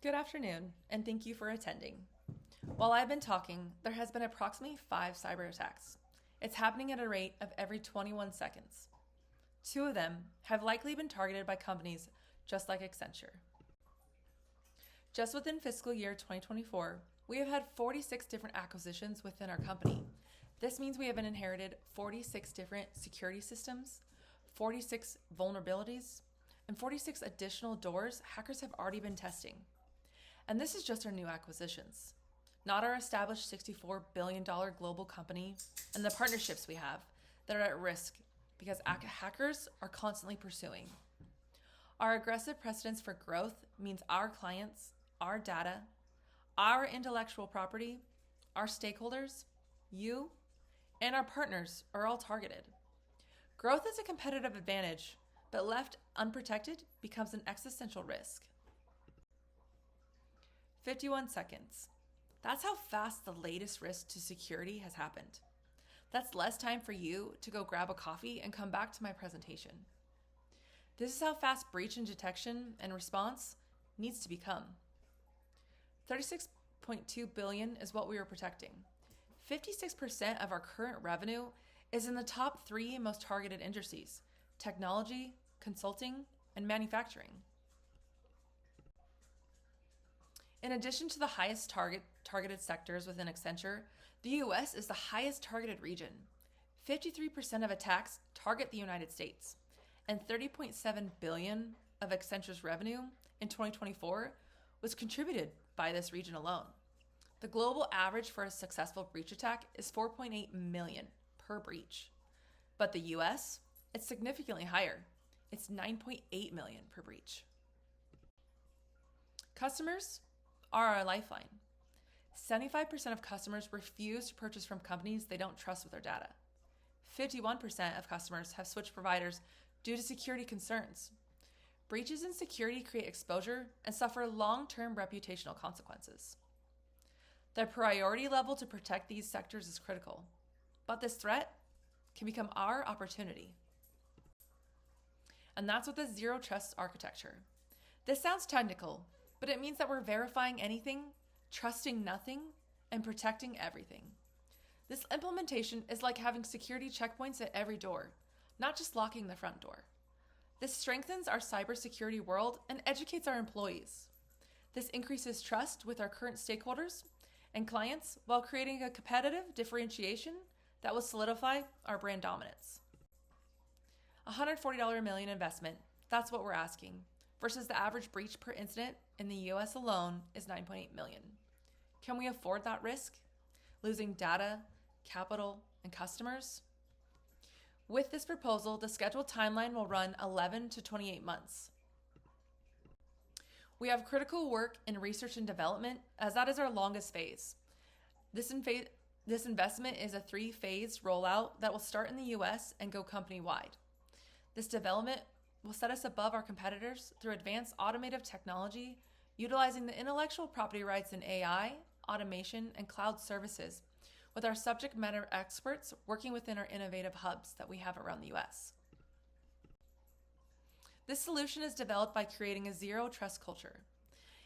Good afternoon, and thank you for attending. While I've been talking, there has been approximately 5 cyber attacks. It's happening at a rate of every 21 seconds. 2 of them have likely been targeted by companies just like Accenture. Just within fiscal year 2024, we have had 46 different acquisitions within our company. This means we have inherited 46 different security systems, 46 vulnerabilities, and 46 additional doors hackers have already been testing. And this is just our new acquisitions, not our established $64 billion global company and the partnerships we have that are at risk because hackers are constantly pursuing. Our aggressive precedence for growth means our clients, our data, our intellectual property, our stakeholders, you, and our partners are all targeted. Growth is a competitive advantage, but left unprotected becomes an existential risk. 51 seconds. That's how fast the latest risk to security has happened. That's less time for you to go grab a coffee and come back to my presentation. This is how fast breach and detection and response needs to become. 36.2 billion is what we are protecting. 56% of our current revenue is in the top 3 most targeted industries: technology, consulting, and manufacturing. In addition to the highest targeted sectors within Accenture, the US is the highest targeted region. 53% of attacks target the United States, and 30.7 billion of Accenture's revenue in 2024 was contributed by this region alone. The global average for a successful breach attack is 4.8 million per breach. But the US, it's significantly higher. It's 9.8 million per breach. Customers are our lifeline. 75% of customers refuse to purchase from companies they don't trust with their data. 51% of customers have switched providers due to security concerns. Breaches in security create exposure and suffer long-term reputational consequences. The priority level to protect these sectors is critical, but this threat can become our opportunity. And that's with the Zero Trust architecture. This sounds technical, but it means that we're verifying anything, trusting nothing, and protecting everything. This implementation is like having security checkpoints at every door, not just locking the front door. This strengthens our cybersecurity world and educates our employees. This increases trust with our current stakeholders and clients while creating a competitive differentiation that will solidify our brand dominance. $140 million investment, that's what we're asking, versus the average breach per incident in the US alone is 9.8 million. Can we afford that risk? Losing data, capital, and customers? With this proposal, the scheduled timeline will run 11 to 28 months. We have critical work in research and development, as that is our longest phase. This investment is a 3-phase rollout that will start in the US and go company-wide. This development will set us above our competitors through advanced automative technology, utilizing the intellectual property rights in AI, automation, and cloud services, with our subject matter experts working within our innovative hubs that we have around the US. This solution is developed by creating a zero trust culture.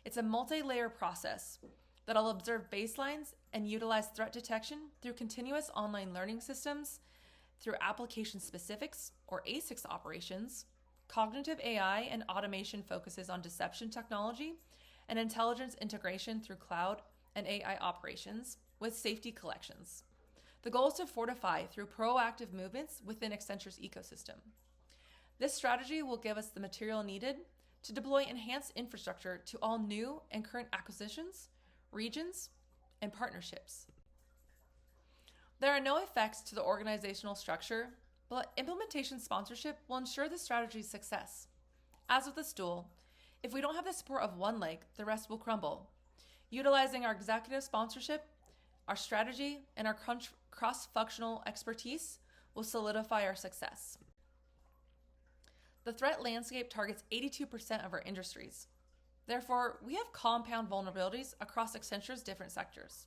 It's a multi-layer process that'll observe baselines and utilize threat detection through continuous online learning systems, through application specifics or ASICs operations. Cognitive AI and automation focuses on deception technology and intelligence integration through cloud and AI operations with safety collections. The goal is to fortify through proactive movements within Accenture's ecosystem. This strategy will give us the material needed to deploy enhanced infrastructure to all new and current acquisitions, regions, and partnerships. There are no effects to the organizational structure, but implementation sponsorship will ensure the strategy's success. As with a stool, if we don't have the support of one leg, the rest will crumble. Utilizing our executive sponsorship, our strategy, and our cross-functional expertise will solidify our success. The threat landscape targets 82% of our industries. Therefore, we have compound vulnerabilities across Accenture's different sectors.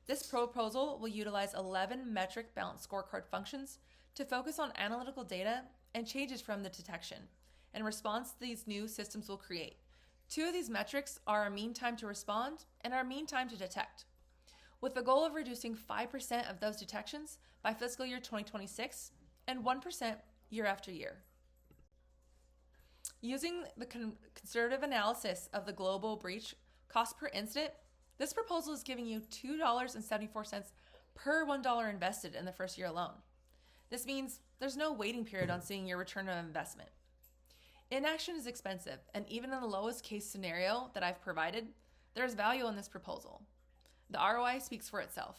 This proposal will utilize 11 metric balanced scorecard functions to focus on analytical data and changes from the detection and response these new systems will create Two of these metrics are our mean time to respond and our mean time to detect, with the goal of reducing 5% of those detections by fiscal year 2026 and 1% year after year. Using the conservative analysis of the global breach cost per incident, this proposal is giving you $2.74 per $1 invested in the first year alone. This means there's no waiting period on seeing your return on investment. Inaction is expensive, and even in the lowest case scenario that I've provided, there's value in this proposal. The ROI speaks for itself.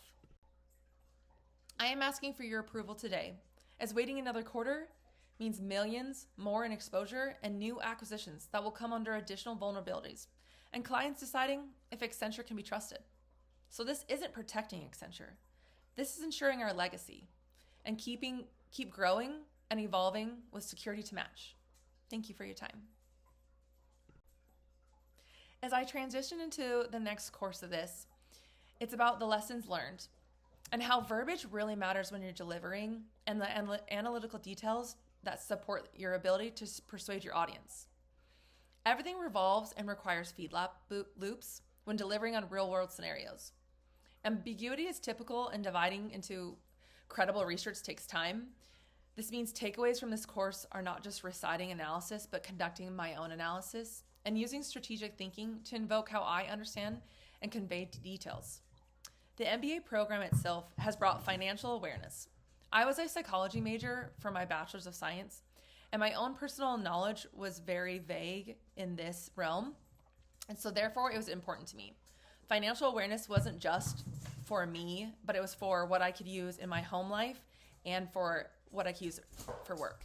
I am asking for your approval today, as waiting another quarter means millions more in exposure and new acquisitions that will come under additional vulnerabilities, and clients deciding if Accenture can be trusted. So this isn't protecting Accenture. This is ensuring our legacy and keep growing and evolving with security to match. Thank you for your time. As I transition into the next course of this, it's about the lessons learned and how verbiage really matters when you're delivering, and the analytical details that support your ability to persuade your audience. Everything revolves and requires feedback loops when delivering on real-world scenarios. Ambiguity is typical, and dividing into credible research takes time. This means takeaways from this course are not just reciting analysis, but conducting my own analysis and using strategic thinking to invoke how I understand and convey details. The MBA program itself has brought financial awareness. I was a psychology major for my bachelor's of science, and my own personal knowledge was very vague in this realm, and so therefore it was important to me. Financial awareness wasn't just for me, but it was for what I could use in my home life and for what I could use for work.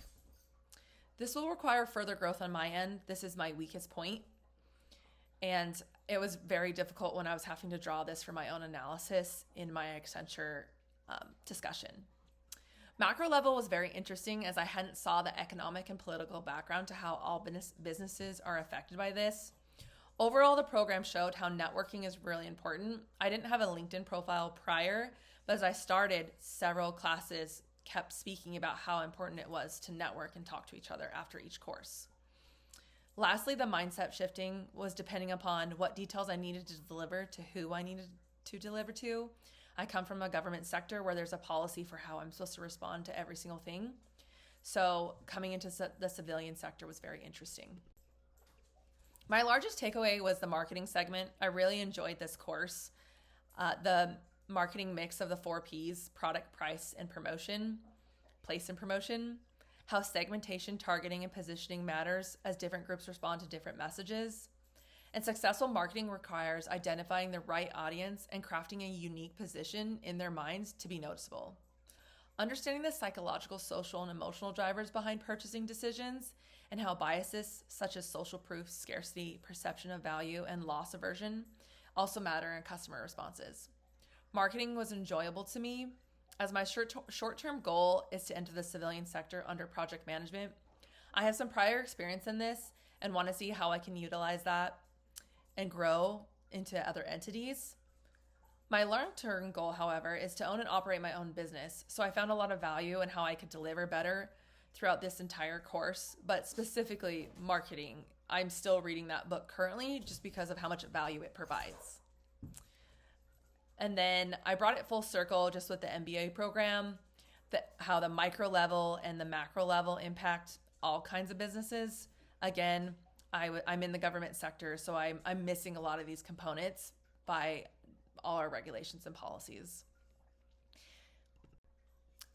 This will require further growth on my end. This is my weakest point, and it was very difficult when I was having to draw this for my own analysis in my Accenture discussion. Macro level was very interesting, as I hadn't saw the economic and political background to how all businesses are affected by this. Overall, the program showed how networking is really important. I didn't have a LinkedIn profile prior, but as I started, several classes kept speaking about how important it was to network and talk to each other after each course. Lastly, the mindset shifting was depending upon what details I needed to deliver to who I needed to deliver to. I come from a government sector where there's a policy for how I'm supposed to respond to every single thing. So coming into the civilian sector was very interesting. My largest takeaway was the marketing segment. I really enjoyed this course. The marketing mix of the 4 Ps, product, price, and promotion, place and promotion, how segmentation, targeting, and positioning matters as different groups respond to different messages. And successful marketing requires identifying the right audience and crafting a unique position in their minds to be noticeable. Understanding the psychological, social, and emotional drivers behind purchasing decisions, and how biases such as social proof, scarcity, perception of value, and loss aversion also matter in customer responses. Marketing was enjoyable to me, as my short-term goal is to enter the civilian sector under project management. I have some prior experience in this and want to see how I can utilize that and grow into other entities. My long-term goal, however, is to own and operate my own business. So I found a lot of value in how I could deliver better throughout this entire course, but specifically marketing. I'm still reading that book currently just because of how much value it provides. And then I brought it full circle just with the MBA program, how the micro level and the macro level impact all kinds of businesses. Again, I'm in the government sector, so I'm missing a lot of these components by all our regulations and policies.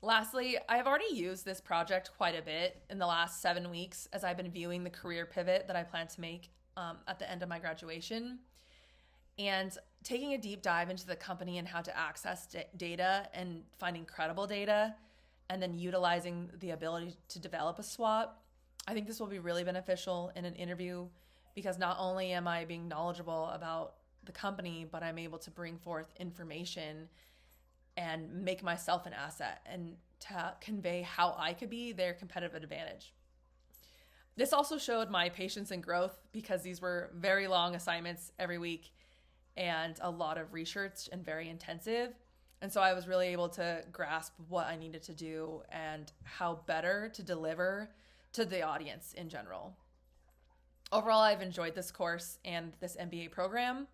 Lastly, I've already used this project quite a bit in the last 7 weeks as I've been viewing the career pivot that I plan to make at the end of my graduation, and taking a deep dive into the company and how to access data and finding credible data, and then utilizing the ability to develop a SWOT. I think this will be really beneficial in an interview, because not only am I being knowledgeable about the company, but I'm able to bring forth information and make myself an asset and to convey how I could be their competitive advantage. This also showed my patience and growth, because these were very long assignments every week and a lot of research and very intensive. And so I was really able to grasp what I needed to do and how better to deliver to the audience in general. Overall, I've enjoyed this course and this MBA program.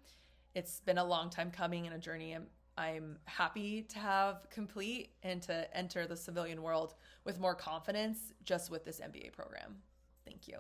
It's been a long time coming and a journey I'm happy to have complete and to enter the civilian world with more confidence just with this MBA program. Thank you.